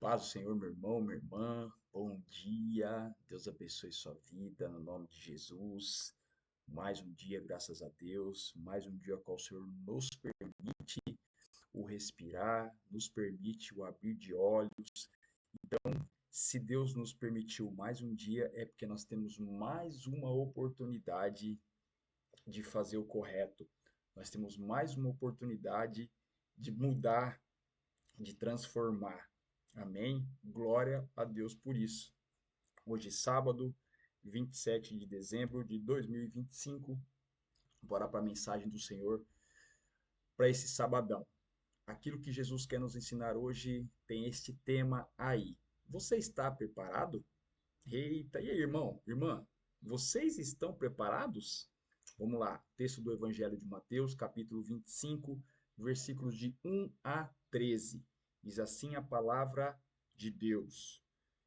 Paz do Senhor, meu irmão, minha irmã. Bom dia. Deus abençoe sua vida, no nome de Jesus. Mais um dia, graças a Deus. Mais um dia ao qual o Senhor nos permite o respirar, nos permite o abrir de olhos. Se Deus nos permitiu mais um dia, é porque nós temos mais uma oportunidade de fazer o correto. Nós temos mais uma oportunidade de mudar, de transformar. Amém? Glória a Deus por isso. Hoje, sábado, 27 de dezembro de 2025. Bora para a mensagem do Senhor para esse sabadão. Aquilo que Jesus quer nos ensinar hoje tem este tema aí. Você está preparado? Eita, e aí, irmão, irmã? Vocês estão preparados? Vamos lá, texto do Evangelho de Mateus, capítulo 25, versículos de 1 a 13. Diz assim a palavra de Deus.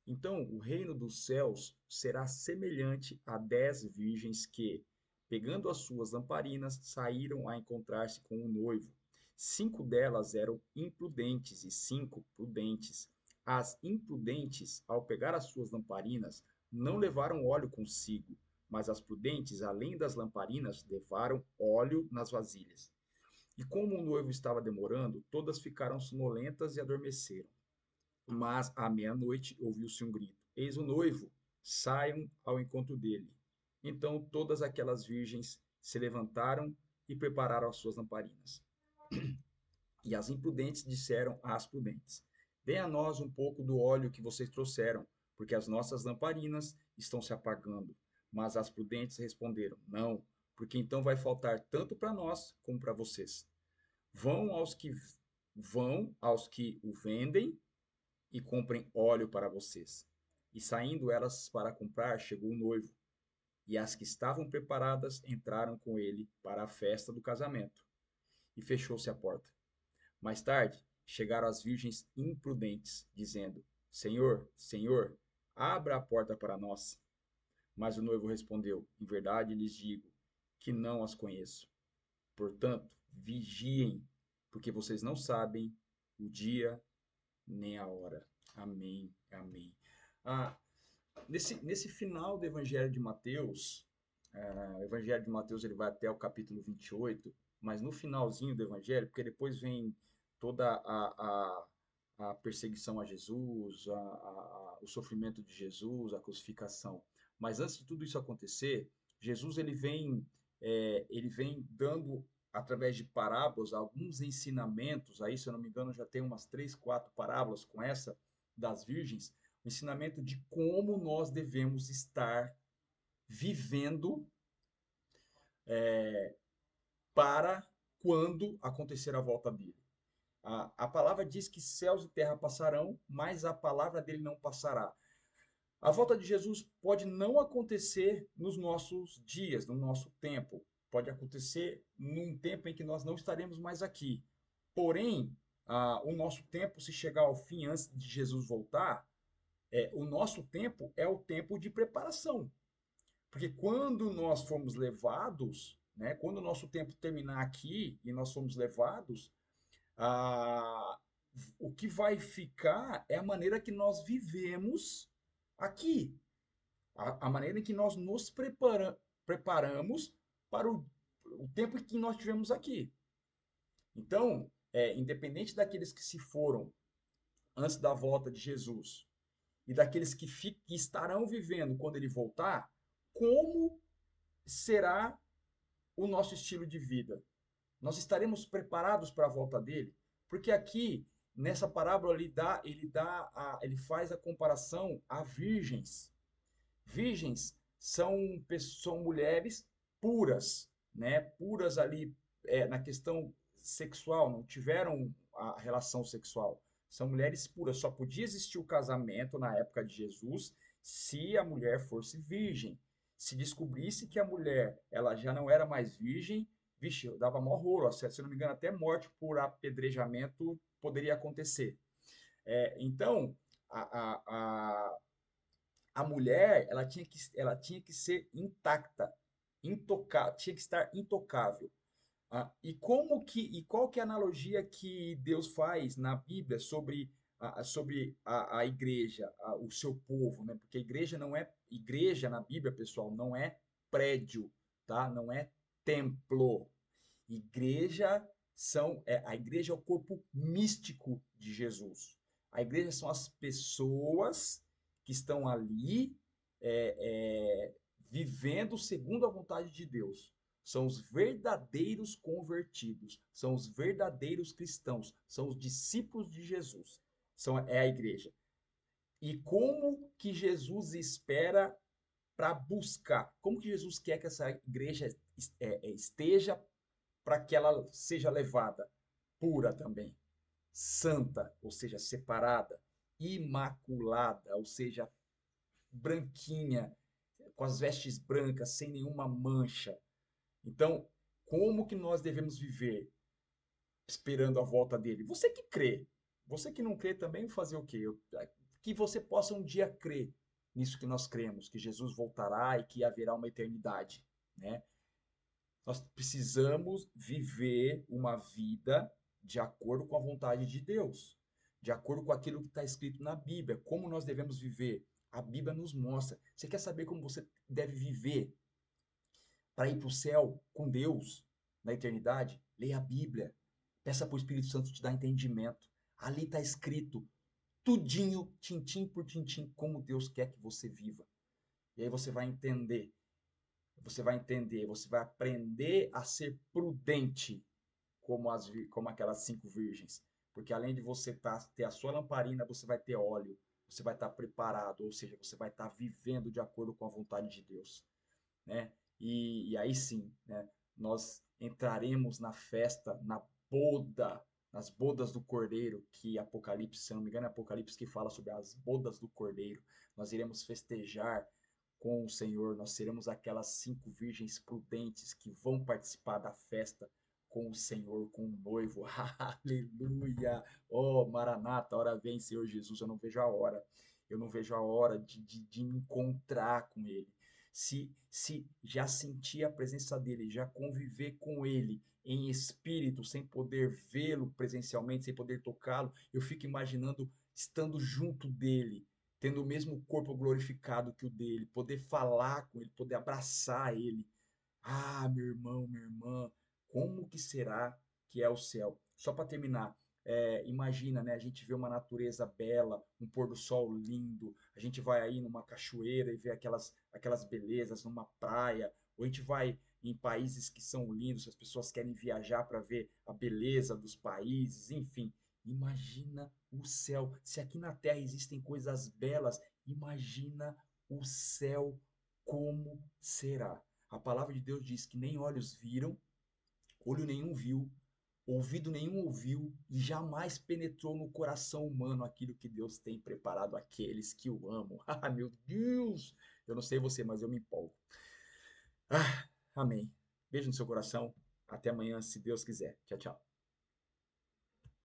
Então, o reino dos céus será semelhante a 10 virgens que, pegando as suas lamparinas, saíram a encontrar-se com o noivo. 5 delas eram imprudentes e 5 prudentes. As imprudentes, ao pegar as suas lamparinas, não levaram óleo consigo, mas as prudentes, além das lamparinas, levaram óleo nas vasilhas. E como o noivo estava demorando, todas ficaram sonolentas e adormeceram. Mas à meia-noite ouviu-se um grito: Eis o noivo, saiam ao encontro dele. Então todas aquelas virgens se levantaram e prepararam as suas lamparinas. E as imprudentes disseram às prudentes: Dê a nós um pouco do óleo que vocês trouxeram, porque as nossas lamparinas estão se apagando. Mas as prudentes responderam: Não, porque então vai faltar tanto para nós como para vocês. Vão aos que vão aos que o vendem e comprem óleo para vocês. E saindo elas para comprar, chegou o noivo, e as que estavam preparadas entraram com ele para a festa do casamento. E fechou-se a porta. Mais tarde, chegaram as virgens imprudentes, dizendo: Senhor, Senhor, abra a porta para nós. Mas o noivo respondeu: Em verdade lhes digo que não as conheço. Portanto, vigiem, porque vocês não sabem o dia nem a hora. Amém, amém. Ah, nesse final do Evangelho de Mateus, o Evangelho de Mateus ele vai até o capítulo 28, mas no finalzinho do Evangelho, porque depois vem toda a perseguição a Jesus, o sofrimento de Jesus, a crucificação. Mas antes de tudo isso acontecer, Jesus ele vem dando através de parábolas alguns ensinamentos. Aí, se eu não me engano, já tem umas 3, 4 parábolas com essa das virgens, o ensinamento de como nós devemos estar vivendo para quando acontecer a volta dele. A palavra diz que céus e terra passarão, mas a palavra dele não passará. A volta de Jesus pode não acontecer nos nossos dias, no nosso tempo. Pode acontecer num tempo em que nós não estaremos mais aqui. Porém, o nosso tempo, se chegar ao fim antes de Jesus voltar, o nosso tempo é o tempo de preparação. Porque quando nós formos levados, né, quando o nosso tempo terminar aqui e nós formos levados, ah, o que vai ficar é a maneira que nós vivemos aqui, a maneira em que nós nos preparamos para o tempo que nós tivemos aqui. Então, independente daqueles que se foram antes da volta de Jesus e daqueles que estarão vivendo quando ele voltar, como será o nosso estilo de vida? Nós estaremos preparados para a volta dele? Porque aqui, nessa parábola, ele faz a comparação a virgens. Virgens são mulheres puras, né? Puras ali na questão sexual, não tiveram a relação sexual. São mulheres puras. Só podia existir o casamento na época de Jesus se a mulher fosse virgem. Se descobrisse que a mulher ela já não era mais virgem, vixe, dava mó rolo. Se não me engano, até morte por apedrejamento poderia acontecer. Então, a, a, a mulher ela tinha que ser intacta, intocável, tinha que estar intocável. E qual que é a analogia que Deus faz na Bíblia sobre sobre a igreja, o seu povo, né? Porque a igreja não é igreja na Bíblia, pessoal, não é prédio, tá? Não é templo. Igreja a igreja é o corpo místico de Jesus. A igreja são as pessoas que estão ali é, é, vivendo segundo a vontade de Deus. São os verdadeiros convertidos, são os verdadeiros cristãos, são os discípulos de Jesus. É a igreja. E como que Jesus espera para buscar? Como que Jesus quer que essa igreja esteja para que ela seja levada pura também, santa, ou seja, separada, imaculada, ou seja, branquinha, com as vestes brancas, sem nenhuma mancha. Então, como que nós devemos viver esperando a volta dele? Você que crê, você que não crê também, fazer o quê? Que você possa um dia crer nisso que nós cremos, que Jesus voltará e que haverá uma eternidade, né? Nós precisamos viver uma vida de acordo com a vontade de Deus, de acordo com aquilo que está escrito na Bíblia, como nós devemos viver. A Bíblia nos mostra. Você quer saber como você deve viver para ir para o céu com Deus na eternidade? Leia a Bíblia. Peça para o Espírito Santo te dar entendimento. Ali está escrito tudinho, tintim por tintim, como Deus quer que você viva. E aí você vai entender, você vai aprender a ser prudente como aquelas 5 virgens. Porque além de você ter a sua lamparina, você vai ter óleo, você vai estar preparado, ou seja, você vai estar vivendo de acordo com a vontade de Deus, né? E aí sim, né, nós entraremos na festa, boda, nas bodas do Cordeiro, que Apocalipse, se não me engano, é Apocalipse que fala sobre as bodas do Cordeiro. Nós iremos festejar com o Senhor, nós seremos aquelas 5 virgens prudentes que vão participar da festa com o Senhor, com o noivo. Aleluia! Oh, Maranata, hora vem, Senhor Jesus. Eu não vejo a hora. Eu não vejo a hora de me encontrar com Ele. Se já sentir a presença dele, já conviver com ele em espírito, sem poder vê-lo presencialmente, sem poder tocá-lo, eu fico imaginando estando junto dele, tendo o mesmo corpo glorificado que o dele, poder falar com ele, poder abraçar ele. Ah, meu irmão, minha irmã, como que será que é o céu? Só para terminar, imagina, né? A gente vê uma natureza bela, um pôr do sol lindo, a gente vai aí numa cachoeira e vê aquelas belezas numa praia, ou a gente vai em países que são lindos, as pessoas querem viajar para ver a beleza dos países, enfim. Imagina o céu. Se aqui na Terra existem coisas belas, imagina o céu como será. A palavra de Deus diz que nem olhos viram, olho nenhum viu, ouvido nenhum ouviu e jamais penetrou no coração humano aquilo que Deus tem preparado àqueles que o amam. Ah, meu Deus! Eu não sei você, mas eu me empolgo. Ah, amém. Beijo no seu coração. Até amanhã, se Deus quiser. Tchau, tchau.